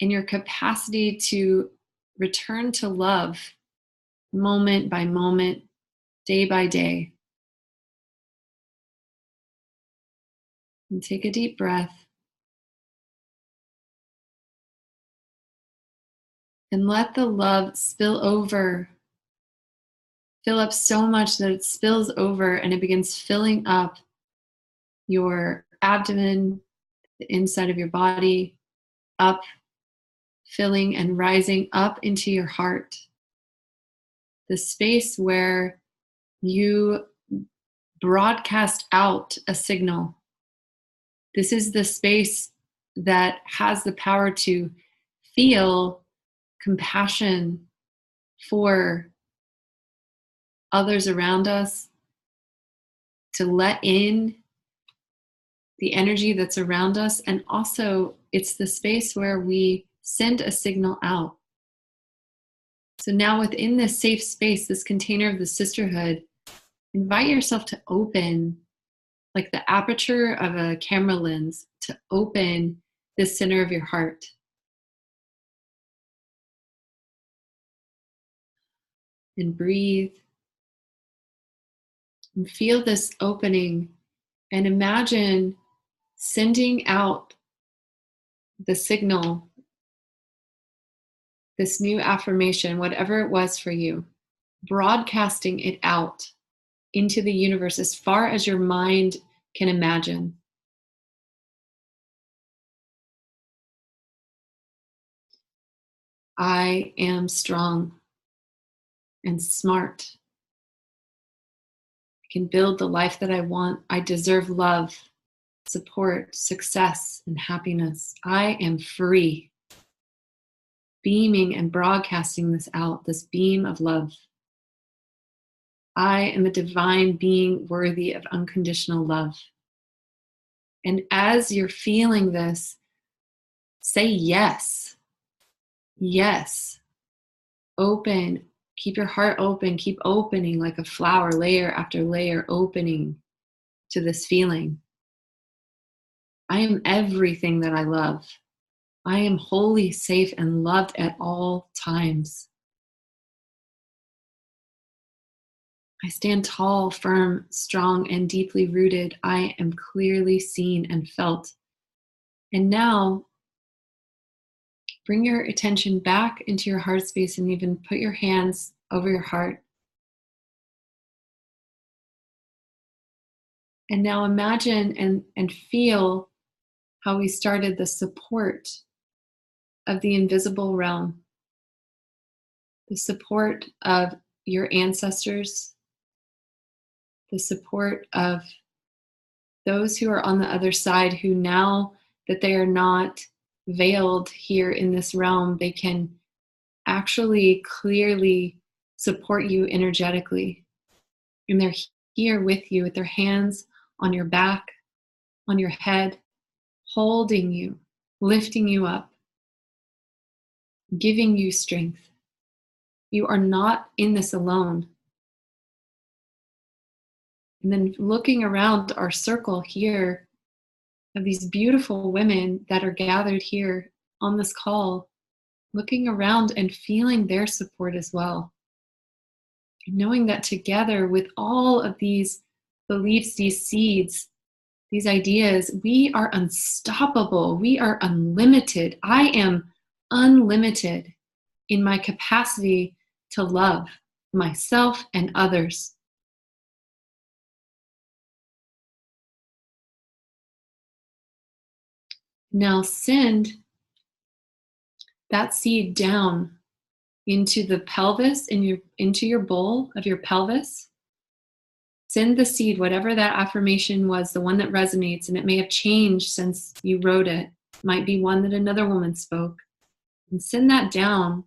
and your capacity to return to love moment by moment, day by day. And take a deep breath. And let the love spill over. Fill up so much that it spills over and it begins filling up your abdomen, the inside of your body, up, filling and rising up into your heart. The space where you broadcast out a signal. This is the space that has the power to feel compassion for others around us, to let in the energy that's around us, and also it's the space where we send a signal out. So now within this safe space, this container of the sisterhood, invite yourself to open, like the aperture of a camera lens, to open the center of your heart. And breathe. And feel this opening. And imagine sending out the signal, this new affirmation, whatever it was for you, broadcasting it out into the universe as far as your mind can imagine. I am strong and smart. I can build the life that I want. I deserve love, support, success, and happiness. I am free. Beaming and broadcasting this out, this beam of love. I am a divine being worthy of unconditional love. And as you're feeling this, say yes. Yes. Open. Keep your heart open. Keep opening like a flower, layer after layer, opening to this feeling. I am everything that I love. I am wholly safe and loved at all times. I stand tall, firm, strong, and deeply rooted. I am clearly seen and felt. And now, bring your attention back into your heart space and even put your hands over your heart. And now imagine and feel how we started the support of the invisible realm, the support of your ancestors, the support of those who are on the other side, who now that they are not veiled here in this realm, they can actually clearly support you energetically. And they're here with you with their hands on your back, on your head, holding you, lifting you up, giving you strength. You are not in this alone. And then looking around our circle here of these beautiful women that are gathered here on this call, looking around and feeling their support as well. And knowing that together with all of these beliefs, these seeds, these ideas, we are unstoppable. We are unlimited. I am unlimited in my capacity to love myself and others. Now send that seed down into the pelvis, into your bowl of your pelvis. Send the seed, whatever that affirmation was, the one that resonates, and it may have changed since you wrote it. It might be one that another woman spoke. And send that down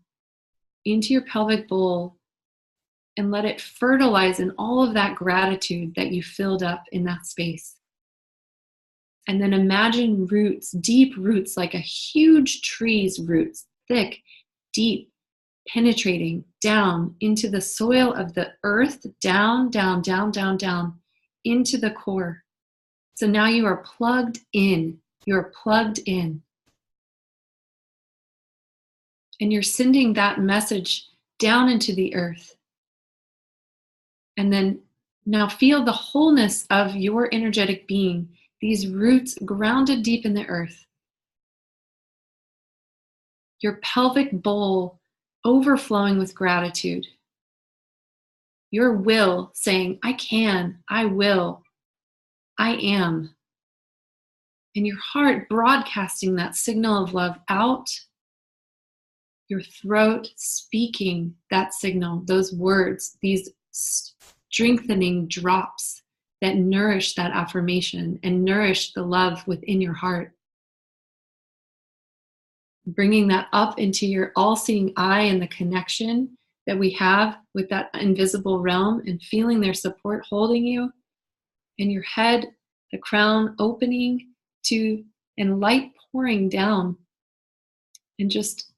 into your pelvic bowl and let it fertilize in all of that gratitude that you filled up in that space. And then imagine roots, deep roots, like a huge tree's roots, thick, deep, penetrating down into the soil of the earth, down, down, down, down, down, into the core. So now you are plugged in. You're plugged in. And you're sending that message down into the earth. And then now feel the wholeness of your energetic being, these roots grounded deep in the earth. Your pelvic bowl overflowing with gratitude. Your will saying, I can, I will, I am. And your heart broadcasting that signal of love out. Your throat speaking that signal, those words, these strengthening drops that nourish that affirmation and nourish the love within your heart. Bringing that up into your all-seeing eye and the connection that we have with that invisible realm, and feeling their support holding you, and your head the crown opening to, and light pouring down, and just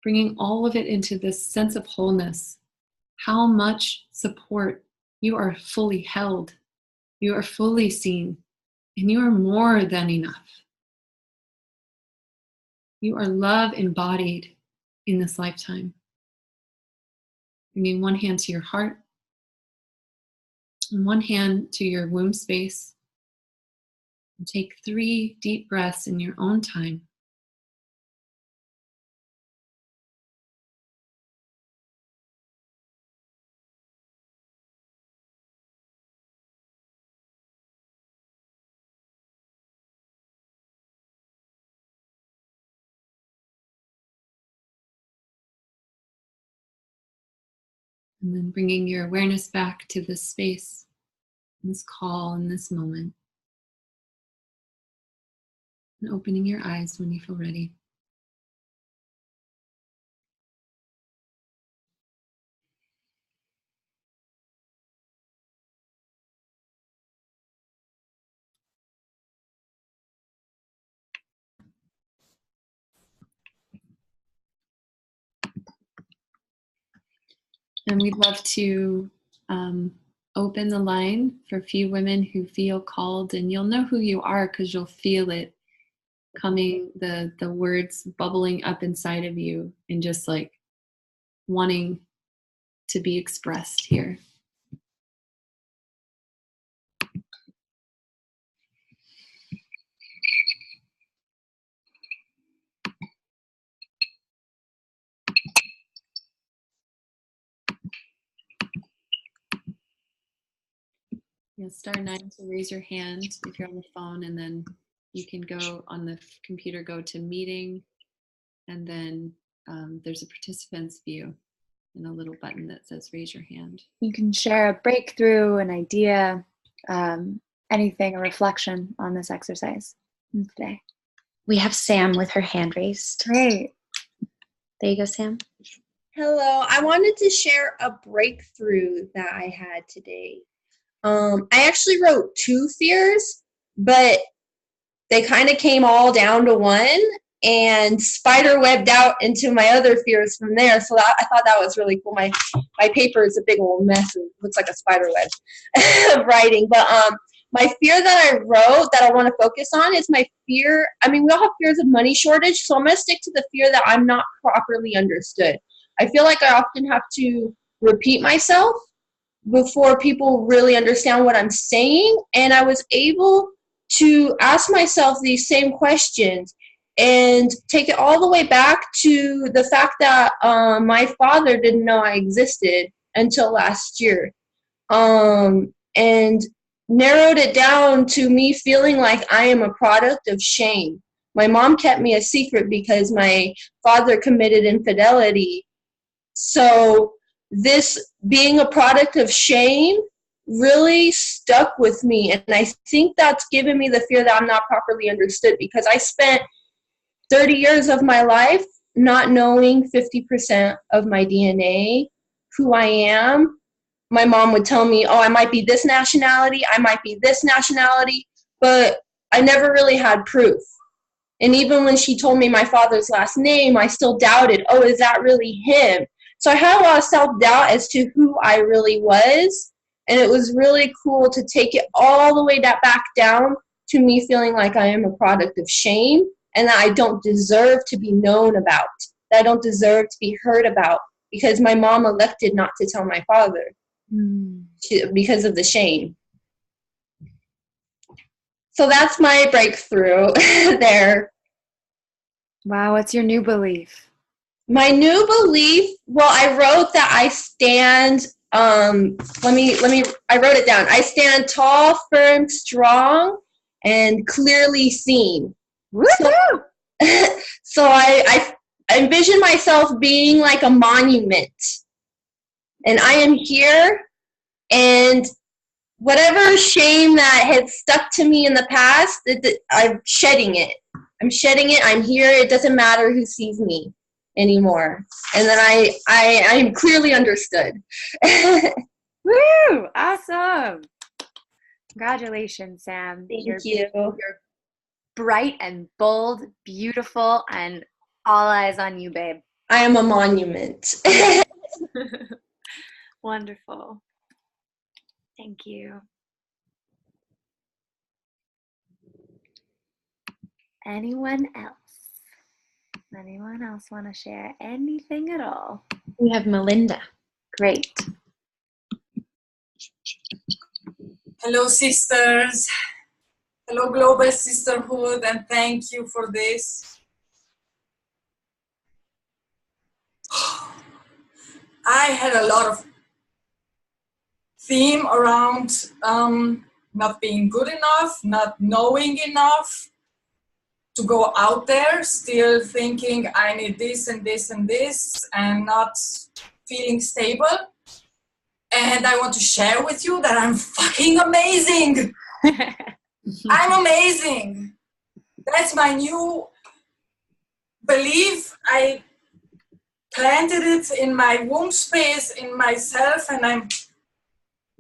bringing all of it into this sense of wholeness. How much support. You are fully held. You are fully seen. And you are more than enough. You are love embodied in this lifetime. Bringing one hand to your heart, and one hand to your womb space. And take 3 deep breaths in your own time. And then bringing your awareness back to this space, this call, in this moment. And opening your eyes when you feel ready. And we'd love to open the line for a few women who feel called, and you'll know who you are because you'll feel it coming, the words bubbling up inside of you and just like wanting to be expressed here. Yeah, *9 to raise your hand if you're on the phone, and then you can go on the computer, go to meeting, and then there's a participants view and a little button that says raise your hand. You can share a breakthrough, an idea, anything, a reflection on this exercise today. We have Sam with her hand raised. Great. There you go, Sam. Hello. I wanted to share a breakthrough that I had today. I actually wrote 2 fears, but they kind of came all down to one and spider webbed out into my other fears from there. So I thought that was really cool. My paper is a big old mess. It looks like a spider web of writing. But my fear that I wrote that I want to focus on is my fear. I mean, we all have fears of money shortage, so I'm going to stick to the fear that I'm not properly understood. I feel like I often have to repeat myself before people really understand what I'm saying. And I was able to ask myself these same questions and take it all the way back to the fact that my father didn't know I existed until last year. And narrowed it down to me feeling like I am a product of shame. My mom kept me a secret because my father committed infidelity. So this being a product of shame really stuck with me. And I think that's given me the fear that I'm not properly understood, because I spent 30 years of my life not knowing 50% of my DNA, who I am. My mom would tell me, oh, I might be this nationality, I might be this nationality, but I never really had proof. And even when she told me my father's last name, I still doubted, oh, is that really him? So I had a lot of self-doubt as to who I really was. And it was really cool to take it all the way back down to me feeling like I am a product of shame and that I don't deserve to be known about, that I don't deserve to be heard about, because my mom elected not to tell my father because of the shame. So that's my breakthrough there. Wow, what's your new belief? My new belief, well, I wrote that I stand, I wrote it down. I stand tall, firm, strong, and clearly seen. So I envision myself being like a monument. And I am here, and whatever shame that had stuck to me in the past, I'm shedding it. I'm shedding it. I'm here. It doesn't matter who sees me anymore. And then I'm clearly understood. Woo! Awesome. Congratulations, Sam. Thank you. You're bright and bold, beautiful, and all eyes on you, babe. I am a monument. Wonderful. Thank you. Anyone else? Anyone else want to share anything at all? We have Melinda. Great. Hello, sisters. Hello, Global Sisterhood, and thank you for this. I had a lot of theme around not being good enough, not knowing enough to go out there, still thinking I need this and this and this, and not feeling stable. And I want to share with you that I'm fucking amazing. I'm amazing. That's my new belief. I planted it in my womb space, in myself, and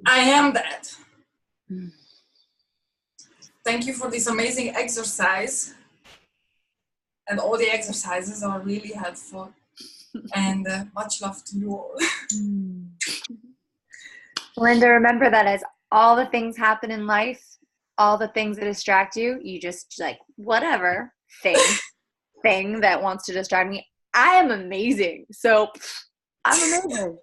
I am that. Thank you for this amazing exercise. And all the exercises are really helpful. And much love to you all. Linda, remember that as all the things happen in life, all the things that distract you, you just like, whatever thing that wants to distract me, I am amazing. So I'm amazing.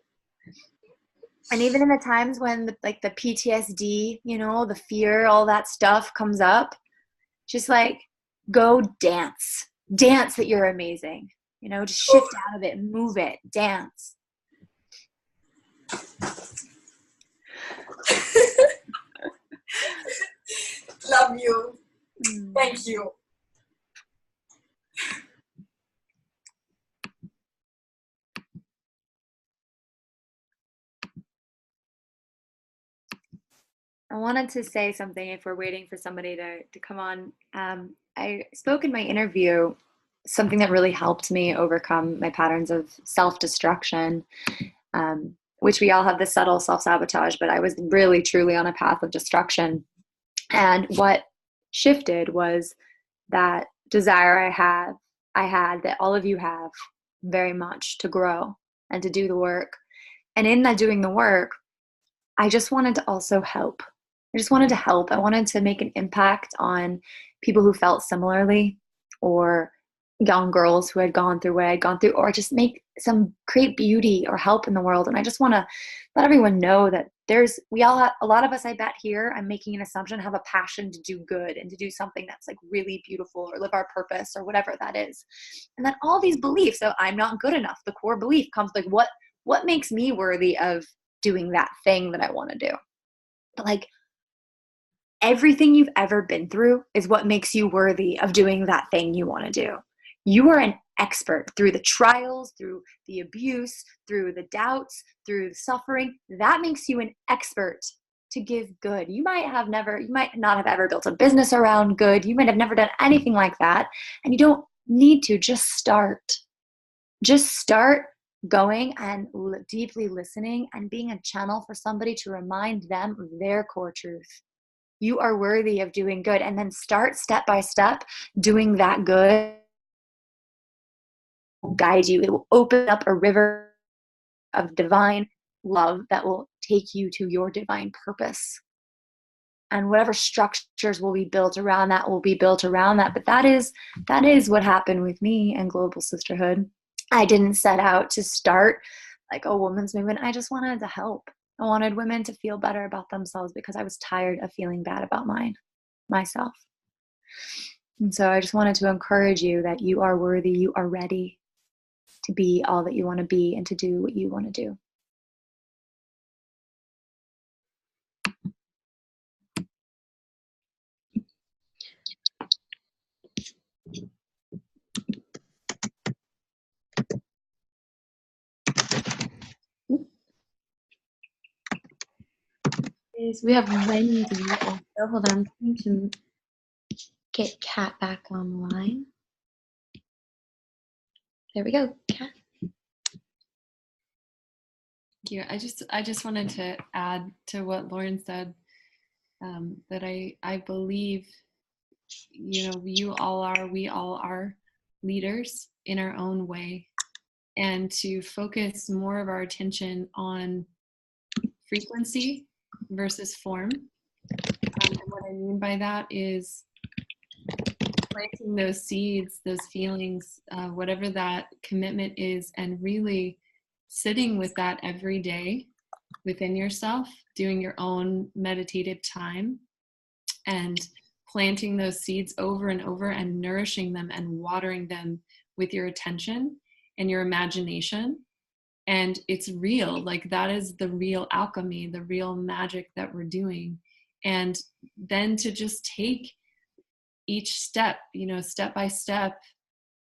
And even in the times when the PTSD, the fear, all that stuff comes up, just like go dance that you're amazing, just shift out of it, move it, dance. Love you. Thank you. I wanted to say something if we're waiting for somebody to come on. I spoke in my interview something that really helped me overcome my patterns of self-destruction, which we all have this subtle self-sabotage, but I was really, truly on a path of destruction. And what shifted was that desire I had that all of you have very much, to grow and to do the work. And in that doing the work, I just wanted to also help. I just wanted to help. I wanted to make an impact on people who felt similarly, or young girls who had gone through what I'd gone through, or just create beauty or help in the world. And I just want to let everyone know that a lot of us, I bet here, I'm making an assumption, have a passion to do good and to do something that's like really beautiful or live our purpose or whatever that is. And then all these beliefs of I'm not good enough, the core belief comes like, what makes me worthy of doing that thing that I want to do? But like, everything you've ever been through is what makes you worthy of doing that thing you want to do. You are an expert through the trials, through the abuse, through the doubts, through the suffering. That makes you an expert to give good. You might not have ever built a business around good. You might have never done anything like that. And you don't need to. Just start. Just start going and deeply listening and being a channel for somebody to remind them of their core truth. You are worthy of doing good. And then start step by step doing that good. Will guide you. It will open up a river of divine love that will take you to your divine purpose. And whatever structures will be built around that will be built around that. But that is what happened with me and Global Sisterhood. I didn't set out to start like a women's movement. I just wanted to help. I wanted women to feel better about themselves because I was tired of feeling bad about myself. And so I just wanted to encourage you that you are worthy, you are ready to be all that you want to be and to do what you want to do. We have Wendy also. Hold on, I'm trying to get Kat back online. There we go, Kat. Thank you. I just wanted to add to what Lauren said. that I believe, we all are leaders in our own way, and to focus more of our attention on frequency versus form. And what I mean by that is planting those seeds, those feelings, whatever that commitment is, and really sitting with that every day within yourself, doing your own meditative time, and planting those seeds over and over, and nourishing them and watering them with your attention and your imagination. And it's real. Like, that is the real alchemy, the real magic that we're doing. And then to just take each step, step by step,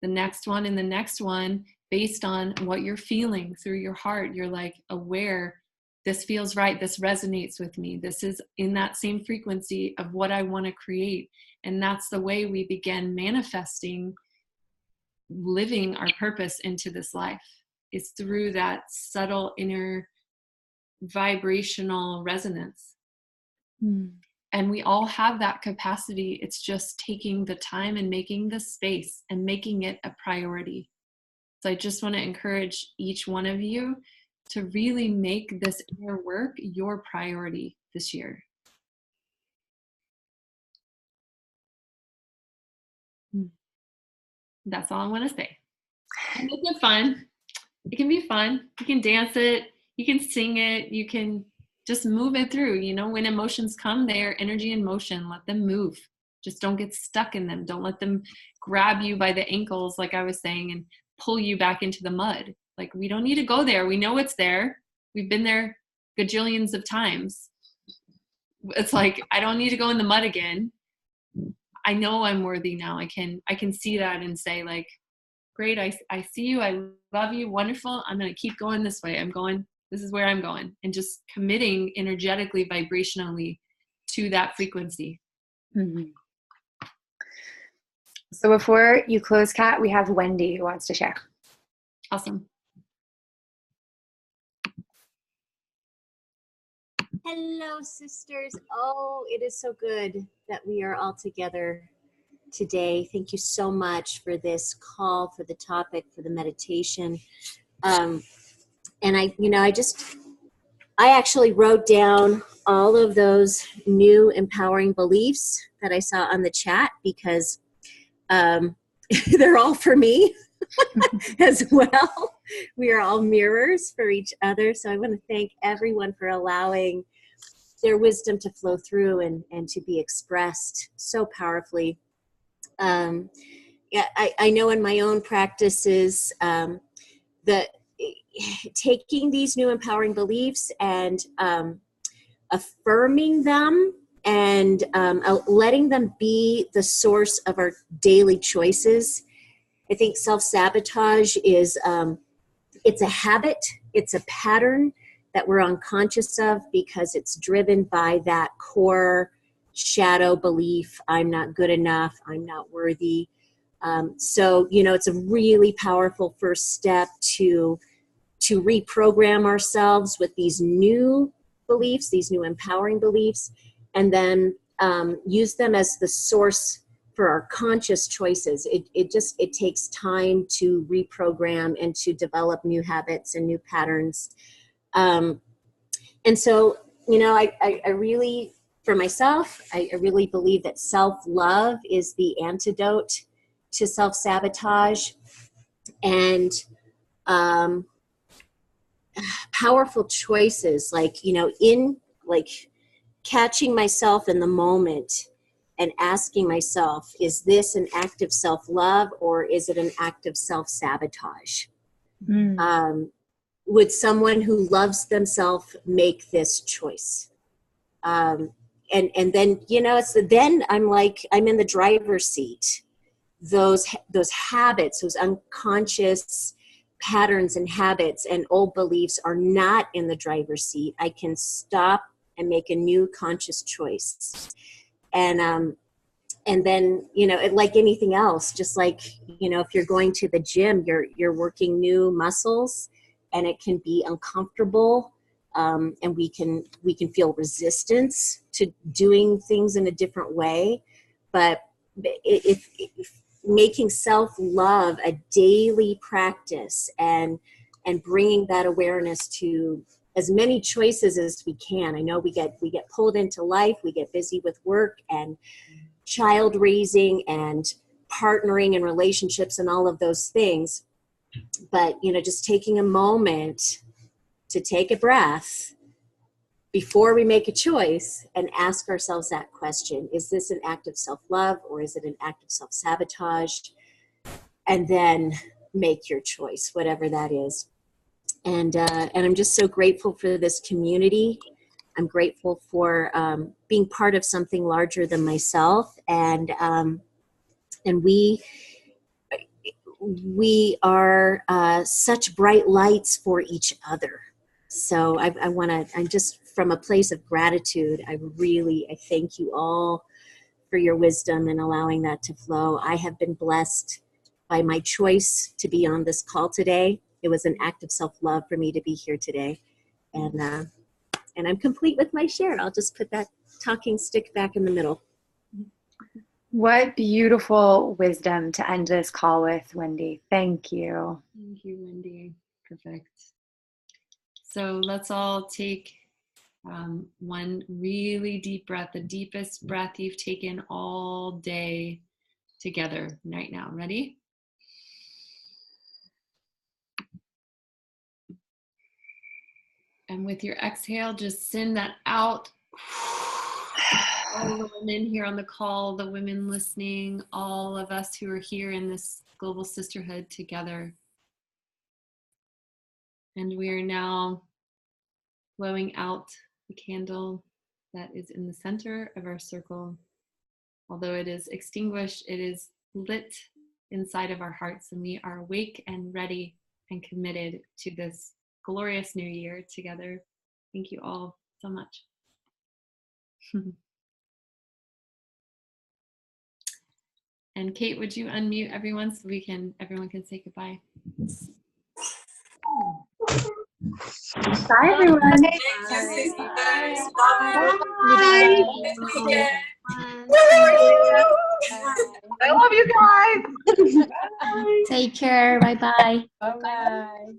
the next one and the next one, based on what you're feeling through your heart. You're like aware, this feels right, this resonates with me, this is in that same frequency of what I want to create. And that's the way we begin manifesting, living our purpose into this life. It's through that subtle inner vibrational resonance. And we all have that capacity. It's just taking the time and making the space and making it a priority. So I just want to encourage each one of you to really make this inner work your priority this year. That's all I want to say. And make it fun. It can be fun. You can dance it. You can sing it. You can just move it through. When emotions come, they are energy in motion. Let them move. Just don't get stuck in them. Don't let them grab you by the ankles, like I was saying, and pull you back into the mud. Like, we don't need to go there. We know it's there. We've been there gajillions of times. It's like, I don't need to go in the mud again. I know I'm worthy now. I can see that and say, like, great, I see you. I love you. Wonderful. I'm going to keep going this way. This is where I'm going. And just committing energetically, vibrationally to that frequency. Mm-hmm. So before you close, Kat, we have Wendy who wants to share. Awesome. Hello, sisters. Oh, it is so good that we are all together today. Thank you so much for this call, for the topic, for the meditation. And I actually wrote down all of those new empowering beliefs that I saw on the chat, because they're all for me as well. We are all mirrors for each other. So I want to thank everyone for allowing their wisdom to flow through and to be expressed so powerfully. I know in my own practices that taking these new empowering beliefs and affirming them and letting them be the source of our daily choices. I think self-sabotage is, it's a habit, it's a pattern that we're unconscious of because it's driven by that core shadow belief, I'm not good enough, I'm not worthy. So, it's a really powerful first step to reprogram ourselves with these new beliefs, these new empowering beliefs, and then use them as the source for our conscious choices. It takes time to reprogram and to develop new habits and new patterns. And so, I really, for myself, I really believe that self-love is the antidote to self-sabotage. And powerful choices, catching myself in the moment and asking myself, is this an act of self-love or is it an act of self-sabotage? Would someone who loves themselves make this choice? And then, then I'm in the driver's seat. Those habits, those unconscious patterns and habits and old beliefs are not in the driver's seat. I can stop and make a new conscious choice. And then, like anything else, just like, if you're going to the gym, you're working new muscles and it can be uncomfortable. And we can feel resistance to doing things in a different way. But if making self-love a daily practice and bringing that awareness to as many choices as we can. I know we get pulled into life, we get busy with work and child raising and partnering and relationships and all of those things. But, just taking a moment to take a breath before we make a choice and ask ourselves that question: is this an act of self-love or is it an act of self-sabotage? And then make your choice, whatever that is. And I'm just so grateful for this community. I'm grateful for being part of something larger than myself. And we are such bright lights for each other. So I'm just from a place of gratitude. I thank you all for your wisdom and allowing that to flow. I have been blessed by my choice to be on this call today. It was an act of self-love for me to be here today. And I'm complete with my share. I'll just put that talking stick back in the middle. What beautiful wisdom to end this call with, Wendy. Thank you. Thank you, Wendy. Perfect. So let's all take one really deep breath, the deepest breath you've taken all day together right now. Ready? And with your exhale, just send that out. All the women here on the call, the women listening, all of us who are here in this global sisterhood together. And we are now blowing out the candle that is in the center of our circle. Although it is extinguished, it is lit inside of our hearts, and we are awake and ready and committed to this glorious new year together. Thank you all so much. And Kate, would you unmute everyone so everyone can say goodbye? Bye, everyone. Thank you, sisters. Love you. Bye. I love you guys. Take care. Bye-bye. Bye-bye.